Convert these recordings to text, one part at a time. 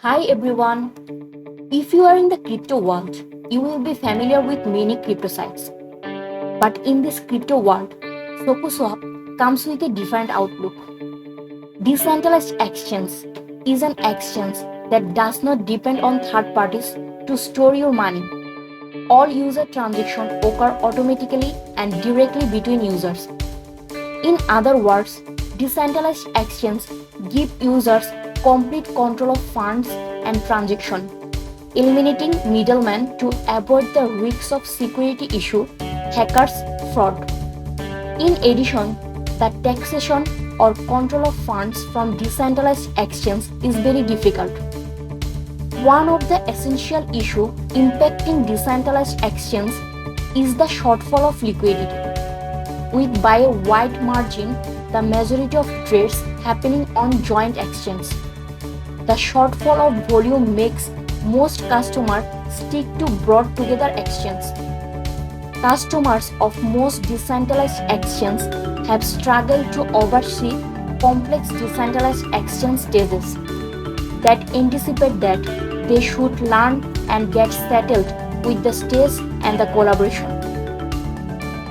Hi everyone. If you are in the crypto world, you will be familiar with many crypto sites. But in this crypto world, SokuSwap comes with a different outlook. Decentralized exchange is an exchange that does not depend on third parties to store your money. All user transactions occur automatically and directly between users. In other words, decentralized exchange give users complete control of funds and transactions, eliminating middlemen to avoid the risks of security issue, hackers, fraud. In addition, the taxation or control of funds from decentralized exchange is very difficult. One of the essential issues impacting decentralized exchange is the shortfall of liquidity, with by a wide margin the majority of trades happening on joint exchange. The shortfall of volume makes most customers stick to brought together exchange. Customers of most decentralized exchanges have struggled to oversee complex decentralized exchange stages that anticipate that they should learn and get settled with the stage and the collaboration.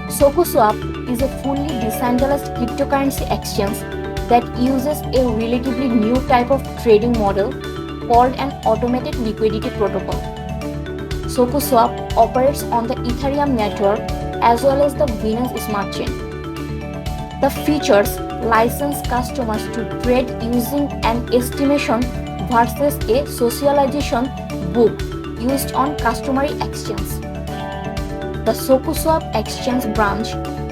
SokuSwap is a fully decentralized cryptocurrency exchange that uses a relatively new type of trading model called an automated liquidity protocol. SokuSwap operates on the Ethereum network as well as the Binance Smart Chain. The features license customers to trade using an estimation versus a socialization book used on customary exchange. The SokuSwap exchange branch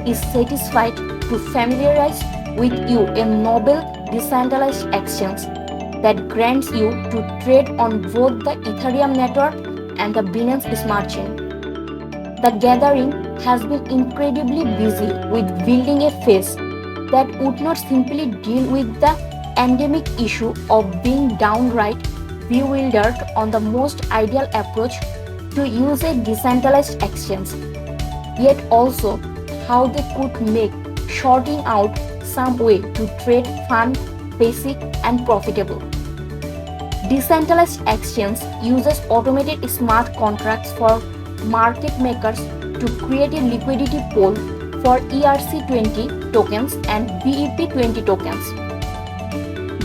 is satisfied to familiarize with you a novel decentralized exchange that grants you to trade on both the Ethereum network and the Binance Smart Chain. The gathering has been incredibly busy with building a face that would not simply deal with the endemic issue of being downright bewildered on the most ideal approach to use a decentralized exchange, yet also how they could make sorting out some way to trade fun, basic, and profitable. Decentralized exchange uses automated smart contracts for market makers to create a liquidity pool for ERC20 tokens and BEP20 tokens.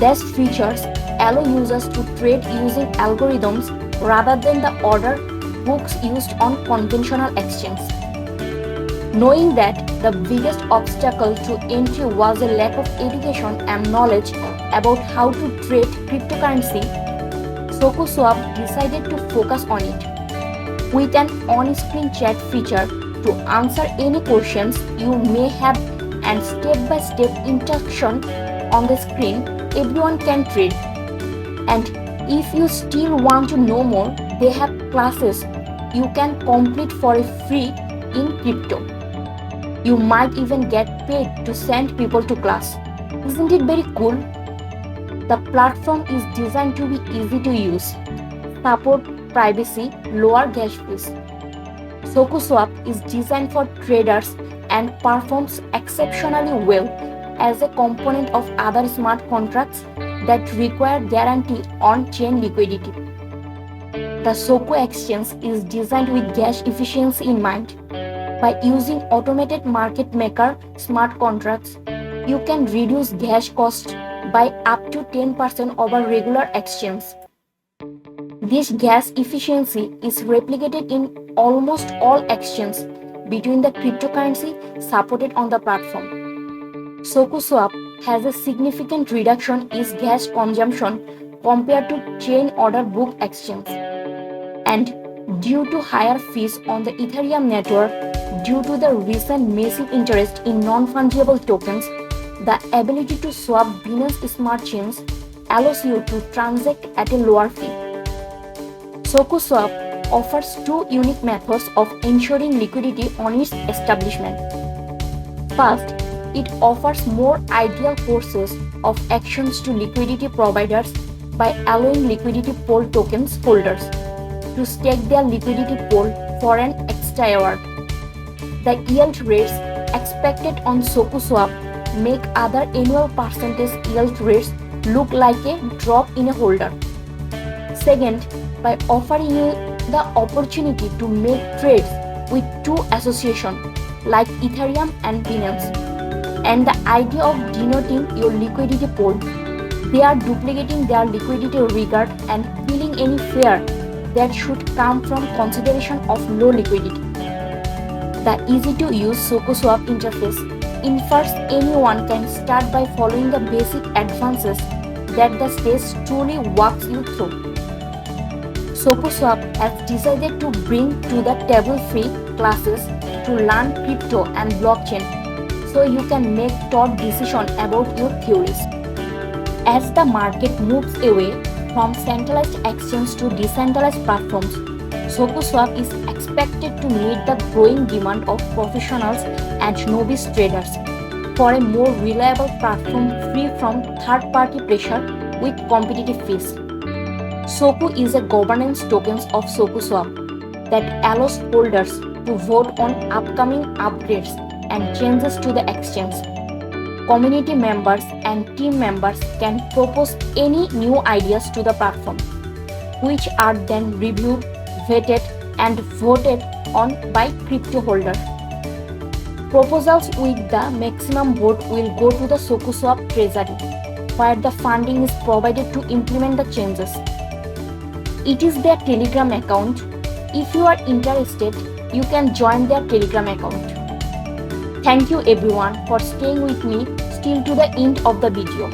These features allow users to trade using algorithms rather than the order books used on conventional exchanges. Knowing that the biggest obstacle to entry was a lack of education and knowledge about how to trade cryptocurrency, SokuSwap decided to focus on it. With an on-screen chat feature to answer any questions you may have and step-by-step instruction on the screen, everyone can trade. And if you still want to know more, they have classes you can complete for a free in crypto. You might even get paid to send people to class. Isn't it very cool? The platform is designed to be easy to use, support privacy, lower gas fees. SokuSwap is designed for traders and performs exceptionally well as a component of other smart contracts that require guarantee on-chain liquidity. The Soku exchange is designed with gas efficiency in mind. By using automated market maker smart contracts, you can reduce gas cost by up to 10% over regular exchange. This gas efficiency is replicated in almost all exchanges between the cryptocurrency supported on the platform. SokuSwap has a significant reduction in gas consumption compared to chain order book exchange. And due to higher fees on the Ethereum network due to the recent massive interest in non-fungible tokens, the ability to swap Binance Smart Chains allows you to transact at a lower fee. SokuSwap offers two unique methods of ensuring liquidity on its establishment. First, it offers more ideal courses of actions to liquidity providers by allowing liquidity pool tokens holders to stake their liquidity pool for an extra hour. The yield rates expected on SokuSwap make other annual percentage yield rates look like a drop in a holder. Second, by offering you the opportunity to make trades with two associations like Ethereum and Binance. And the idea of denoting your liquidity pool, they are duplicating their liquidity regard and feeling any fear that should come from consideration of low liquidity. The easy-to-use SokuSwap interface infers anyone can start by following the basic advances that the stage truly walks you through. SokuSwap has decided to bring to the table free classes to learn crypto and blockchain so you can make thought decisions about your theories. As the market moves away from centralized exchange to decentralized platforms, SokuSwap is expected to meet the growing demand of professionals and novice traders for a more reliable platform free from third-party pressure with competitive fees. Soku is a governance token of SokuSwap that allows holders to vote on upcoming upgrades and changes to the exchange. Community members and team members can propose any new ideas to the platform, which are then reviewed, vetted, and voted on by crypto holders. Proposals with the maximum vote will go to the SokuSwap treasury, where the funding is provided to implement the changes. It is their Telegram account. If you are interested, you can join their Telegram account. Thank you everyone for staying with me till to the end of the video.